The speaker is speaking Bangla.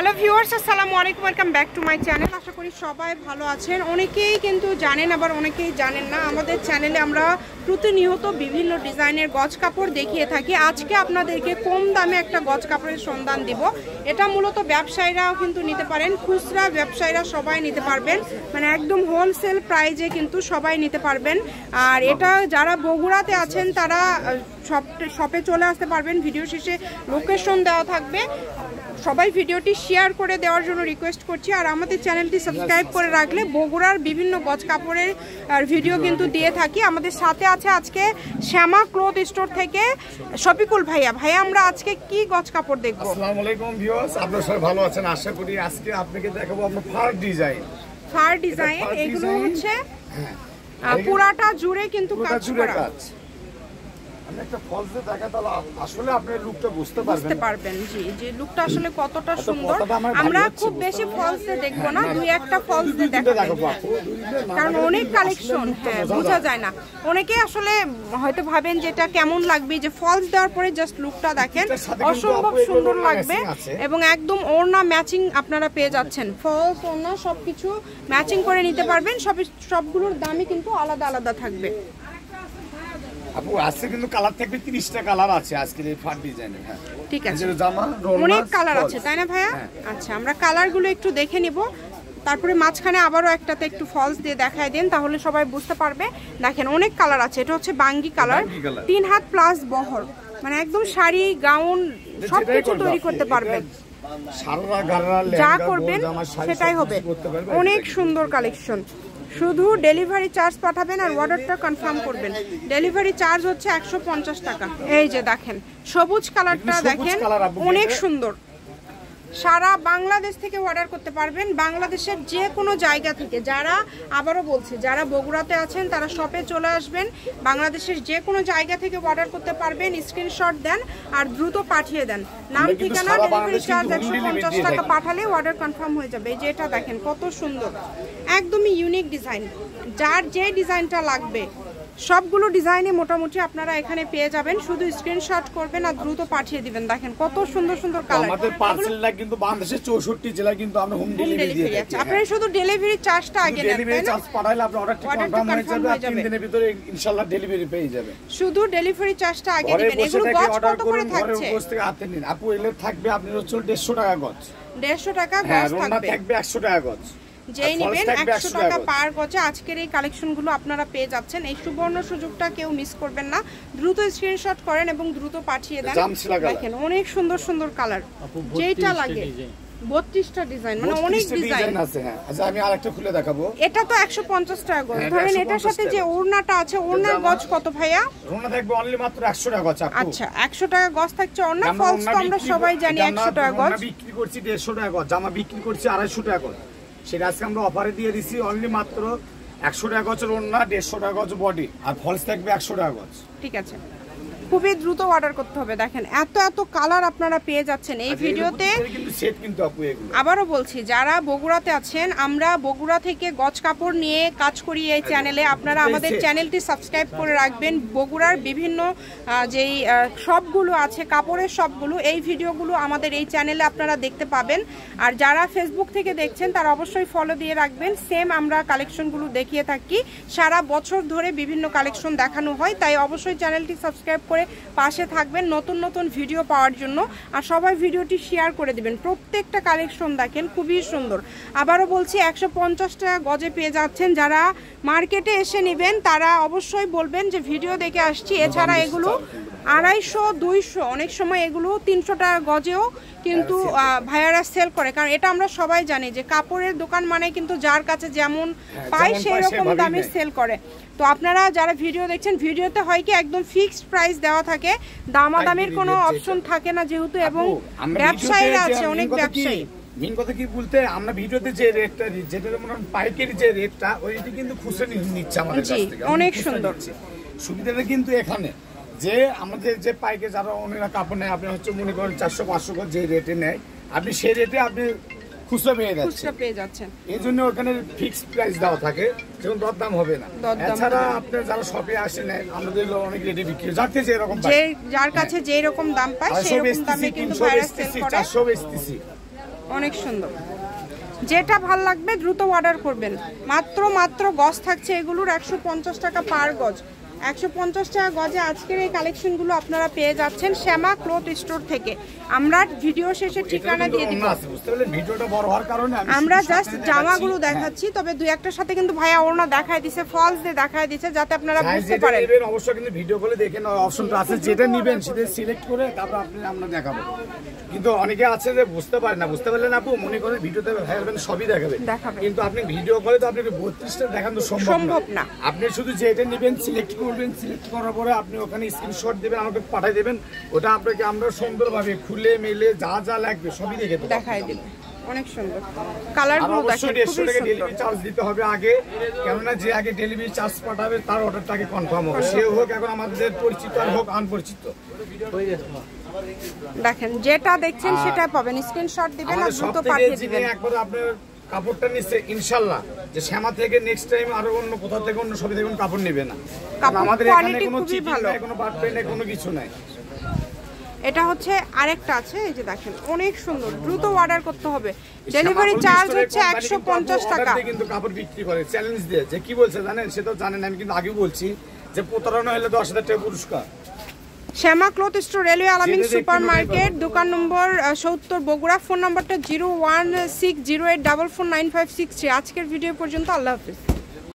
হ্যালো ভিউয়ার্স, আসসালামু আলাইকুম, welcome back to my channel. আশা করি সবাই ভালো আছেন। অনেকেই কিন্তু জানেন, আবার অনেকেই জানেন না। আমাদের চ্যানেলে আমরা প্রতিনিয়ত বিভিন্ন ডিজাইনের গজ কাপড় দেখিয়ে থাকি। আজকে আপনাদেরকে কম দামে একটা গজ কাপড়ের সন্ধান দিব। এটা মূলত ব্যবসায়ীরাও কিন্তু নিতে পারেন, খুচরা ব্যবসায়ীরা সবাই নিতে পারবেন, মানে একদম হোলসেল প্রাইজে কিন্তু সবাই নিতে পারবেন। আর এটা যারা বগুড়াতে আছেন তারা শপে চলে আসতে পারবেন। ভিডিও শেষে লোকেশন দেওয়া থাকবে। সবাই ভিডিওটি শেয়ার করে দেওয়ার জন্য রিকোয়েস্ট করছি। আর আমাদের চ্যানেলটি সাবস্ক্রাইব করে রাখলে বগুড়ার বিভিন্ন গজ কাপড়ের ভিডিও কিন্তু দিয়ে থাকি। আমাদের সাথে আছে আজকে শ্যামা ক্লথ স্টোর থেকে শফিকুল ভাইয়া। ভাইয়া, আমরা আজকে কি গজ কাপড় দেখবো? আসসালামু আলাইকুম ভিউয়ার্স, আপনারা সবাই ভালো আছেন আশা করি। আজকে আপনাকে দেখাবো আমরা ফার ডিজাইন। এগুলো হচ্ছে পুরাটা জুড়ে কিন্তু কাজ করা। আমি একটা ফলস দিয়ে দেখা, তাহলে আসলে আপনি লুকটা বুঝতে পারবেন। জি, যে লুকটা আসলে কতটা সুন্দর। আমরা খুব বেশি ফলস দিয়ে দেখবো না, দুই একটা ফলস দিয়ে দেখাবো, কারণ অনেক কালেকশন বোঝা যায় না। অনেকে আসলে হয়তো ভাবেন যে এটা কেমন লাগবে, যে ফলস দেওয়ার পরে জাস্ট লুকটা দেখেন, অসম্ভব সুন্দর লাগবে। এবং একদম ওড়না ম্যাচিং আপনারা পেয়ে যাচ্ছেন। ফলস ওড়না সবকিছু ম্যাচিং করে নিতে পারবেন। সবগুলোর দামই কিন্তু আলাদা আলাদা থাকবে। আপু আজকে কিন্তু কালার থাকবে 30টা কালার আছে আজকের এই ফার ডিজাইনে। হ্যাঁ ঠিক আছে, জামা অনেক কালার আছে তাই না ভাইয়া? আচ্ছা, আমরা কালারগুলো একটু দেখে নিব, তারপরে মাঝখানে আবারও একটাতে একটু ফলস দিয়ে দেখায় দেন, তাহলে সবাই বুঝতে পারবে। দেখেন অনেক কালার আছে। এটা হচ্ছে বাঙ্গি কালার, 3 হাত প্লাস বহর, মানে একদম শাড়ি গাউন সবকিছু তৈরি করতে পারবেন। যা করবেন সেটাই হবে। অনেক সুন্দর কালেকশন। শুধু ডেলিভারি চার্জ পাঠাবেন আর অর্ডারটা কনফার্ম করবেন। ডেলিভারি চার্জ হচ্ছে 150 টাকা। এই যে দেখেন সবুজ কালারটা, দেখেন অনেক সুন্দর। সারা বাংলাদেশ থেকে অর্ডার করতে পারবেন, বাংলাদেশের যে কোনো জায়গা থেকে। যারা, আবারও বলছি, যারা বগুড়াতে আছেন তারা শপে চলে আসবেন। বাংলাদেশের যে কোনো জায়গা থেকে অর্ডার করতে পারবেন। স্ক্রিনশট দেন আর দ্রুত পাঠিয়ে দেন। নাম, ঠিকানা, ডেলিভারি চার্জ 150 টাকা পাঠালে অর্ডার কনফার্ম হয়ে যাবে। এই যে এটা দেখেন কত সুন্দর, একদমই ইউনিক ডিজাইন। যার যে ডিজাইনটা লাগবে সবগুলো ডিজাইনে মোটামুটি আপনারা এখানে পেয়ে যাবেন। শুধু স্ক্রিনশট করবেন আর দ্রুত পাঠিয়ে দিবেন। দেখেন কত সুন্দর সুন্দর কালার। আমাদের পার্সেলটা কিন্তু বাংলাদেশের 64 জেলায় কিন্তু আমরা হোম ডেলিভারি দিয়ে থাকি। আপনারা শুধু ডেলিভারি চার্জটা আগে নেন, ডেলিভারি চার্জ পাঠাইলে আপনার অর্ডারটা কনফার্ম হয়ে যাবে। 3 দিনের ভিতরে ইনশাআল্লাহ ডেলিভারি পেয়ে যাবেন। শুধু ডেলিভারি চার্জটা আগে দিবেন। এগুলো গজ কত করে থাকছে? গজ থেকে হাতে নিন আপু। এগুলো থাকবে আপনার হচ্ছে 150 টাকা গজ। 150 টাকা গজ থাকবে। থাকবে 100 টাকা গজ। যেই নেবেন 100 টাকা পার গজে আজকের এই কালেকশনগুলো আপনারা পেয়ে যাচ্ছেন। এই সুবর্ণ সুযোগটা কেউ মিস করবেন না। দ্রুত স্ক্রিনশট করেন এবং দ্রুত পাঠিয়ে দেন। দেখেন অনেক সুন্দর সুন্দর কালার, যেটা লাগে। 32টা ডিজাইন, মানে অনেক ডিজাইন আছে। হ্যাঁ, আচ্ছা আমি আরেকটা খুলে দেখাবো। এটা তো 150 টাকা গজ। ধরেন এটার সাথে যে ওড়নাটা আছে, ওড়নার গজ কত ভাইয়া? ওড়না থাকবে অনলি মাত্র 100 টাকা গজ। আচ্ছা, 100 টাকা গজ থাকছে ওড়না। ফলস তো আমরা সবাই জানি 100 টাকা গজ। আমরা বিক্রি করছি 150 টাকা গজ, জামা বিক্রি করছি 250 টাকা গজ। সেটা আজকে আমরা অফারে দিয়ে দিছি অনলি মাত্র 100 টাকা গজের ওড়না, 150 টাকা গজ বডি, আর ফলস থাকবে 100 টাকা গজ। ঠিক আছে, খুবই দ্রুত অর্ডার করতে হবে। দেখেন এত এত কালার আপনারা পেয়ে যাচ্ছেন এই ভিডিওতে। আবারও বলছি, যারা বগুড়াতে আছেন, আমরা বগুড়া থেকে গজ কাপড় নিয়ে কাজ করি এই চ্যানেলে। আপনারা আমাদের চ্যানেলটি সাবস্ক্রাইব করে রাখবেন। বগুড়ার বিভিন্ন যেই শপগুলো আছে, কাপড়ের শপগুলো, এই ভিডিওগুলো আমাদের এই চ্যানেলে আপনারা দেখতে পাবেন। আর যারা ফেসবুক থেকে দেখছেন তারা অবশ্যই ফলো দিয়ে রাখবেন। সেম আমরা কালেকশনগুলো দেখিয়ে থাকি, সারা বছর ধরে বিভিন্ন কালেকশন দেখানো হয়। তাই অবশ্যই চ্যানেলটি সাবস্ক্রাইব করে পাশে থাকবেন নতুন নতুন ভিডিও পাওয়ার জন্য। আর সবাই ভিডিওটি শেয়ার করে দিবেন। প্রত্যেকটা কালেকশন দেখেন খুবই সুন্দর। আবারও বলছি 150 টাকা গজে পেয়ে যাচ্ছেন। যারা মার্কেটে এসে নেবেন তারা অবশ্যই বলবেন যে ভিডিও দেখে আসছি। এছাড়া এগুলো 250, 200, অনেক সময় এগুলো 300 টাকা গজেও কিন্তু ভাইয়ারা সেল করে। কারণ এটা আমরা সবাই জানি যে কাপড়ের দোকান মানে কিন্তু যার কাছে যেমন পায় সেই রকম দামে সেল করে। তো আপনারা যারা ভিডিও দেখছেন, ভিডিওতে হয় কি একদম ফিক্সড প্রাইস দেওয়া থাকে, দামাদামির কোনো অপশন থাকে না যেহেতু। এবং ব্যবসায়ীরা আছে, অনেক ব্যবসায়ী। মেন কথা কি বলতে, আমরা ভিডিওতে যে রেটটা, যেটা মনে পাইকারি যে রেটটা, ওইটা কিন্তু খুচরা নিচ্ছে আমাদের কাছ থেকে। অনেক সুন্দর। সুবিধাটা কিন্তু এখানে যে আমাদের যে পাইকে যারা অন্যরা কাপড় নেয়, আপনি হচ্ছে মনে করেন 400-500 করে যে রেটে নেয়, আপনি সেই রেটে আপনি খুচরা পেয়ে যাচ্ছেন। এই জন্য ওখানে ফিক্সড প্রাইস দেওয়া থাকে, যেমন দরদাম হবে না। এছাড়া আপনি যারা শপে আসেন, আমাদের অনেক রেটে বিক্রি, যাতে যেরকম যার কাছে যেই রকম দাম পায় সেই রকম দামে কিন্তু ভাইরা সেল করে। 400 বেচতেছি, অনেক সুন্দর, যেটা ভাল লাগবে দ্রুত অর্ডার করবেন। মাত্র গজ থাকছে এগুলোর 150 টাকা পার গজ। 150 টাকা গজে আজকের এই কালেকশনগুলো আপনারা পেয়ে যাচ্ছেন শ্যামা ক্লথ স্টোর থেকে। আমরা ভিডিও শেষে ঠিকানা দিয়ে দিব। আমরা জাস্ট জামাগুলো দেখাচ্ছি, তবে দুই একটার সাথে কিন্তু ভাইয়া ওড়না দেখায় দিছে, ফলস দিয়ে দেখায় দিছে, যাতে আপনারা বুঝতে পারেন। অবশ্যই কিন্তু ভিডিও কলে দেখেন, অপশনটা আছে, যেটা নেবেন সেটা সিলেক্ট করে তারপর আমরা দেখাবো। কিন্তু অনেকে আছে যে বুঝতে পারে না, বুঝতে পারলেন আপু মনে করেন ভিডিওতে ভাইয়াবেন সবই দেখাবে, কিন্তু আপনি ভিডিও কলে তো আপনাকে 32টা দেখানো সম্ভব না। আপনি শুধু যেটা নেবেন সিলেক্ট করবেন, সিলেক্ট করার পরে আপনি ওখানে স্ক্রিনশট দিবেন, আমাকে পাঠিয়ে দেবেন, ওটা আপনাকে আমরা সুন্দরভাবে খুলে মেলে যা যা লাগবে সবই দেখাই দেব। অনেক সুন্দর কালারগুলো দেখেন, খুবই সুন্দর। ডেলিভারি চার্জ দিতে হবে আগে, কেননা যে আগে ডেলিভারি চার্জ পাঠাবে তার অর্ডারটাকে কনফার্ম হবে, সে হোক এখন আমাদের পরিচিত আর হোক আনপরিচিত। দেখেন যেটা দেখছেন সেটা পাবেন, স্ক্রিনশট দিবেন আর দ্রুত পাঠিয়ে দিবেন। একবার আপনার কাপড়টা নিচ্ছে ইনশাআল্লাহ যে শ্যামা থেকে নেক্সট টাইম আর অন্য কোথাও থেকে অন্য সবই থেকে কাপড় নেবে না। আমাদের এখানে কোনো চিটিং নাই, কোনো বাটপাই নাই, কোনো কিছু নাই। এটা হচ্ছে আরেকটা আছে, এই যে দেখেন অনেক সুন্দর, দ্রুত অর্ডার করতে হবে। ডেলিভারি চার্জ হচ্ছে 150 টাকা। কিন্তু কাপড় বিক্রি করে চ্যালেঞ্জ দিয়ে, যে কি বলছে জানেন, সে তো জানেন, আমি কিন্তু আগেও বলছি যে প্রতারণা হলে 10,000 টাকা পুরস্কার। শ্যামা ক্লথ স্টোর, রেলওয়ে আলামিন সুপার মার্কেট, দোকান নম্বর 70, বগুড়া। ফোন নাম্বারটা 01608449563। আজকের ভিডিও পর্যন্ত, আল্লাহ হাফেজ।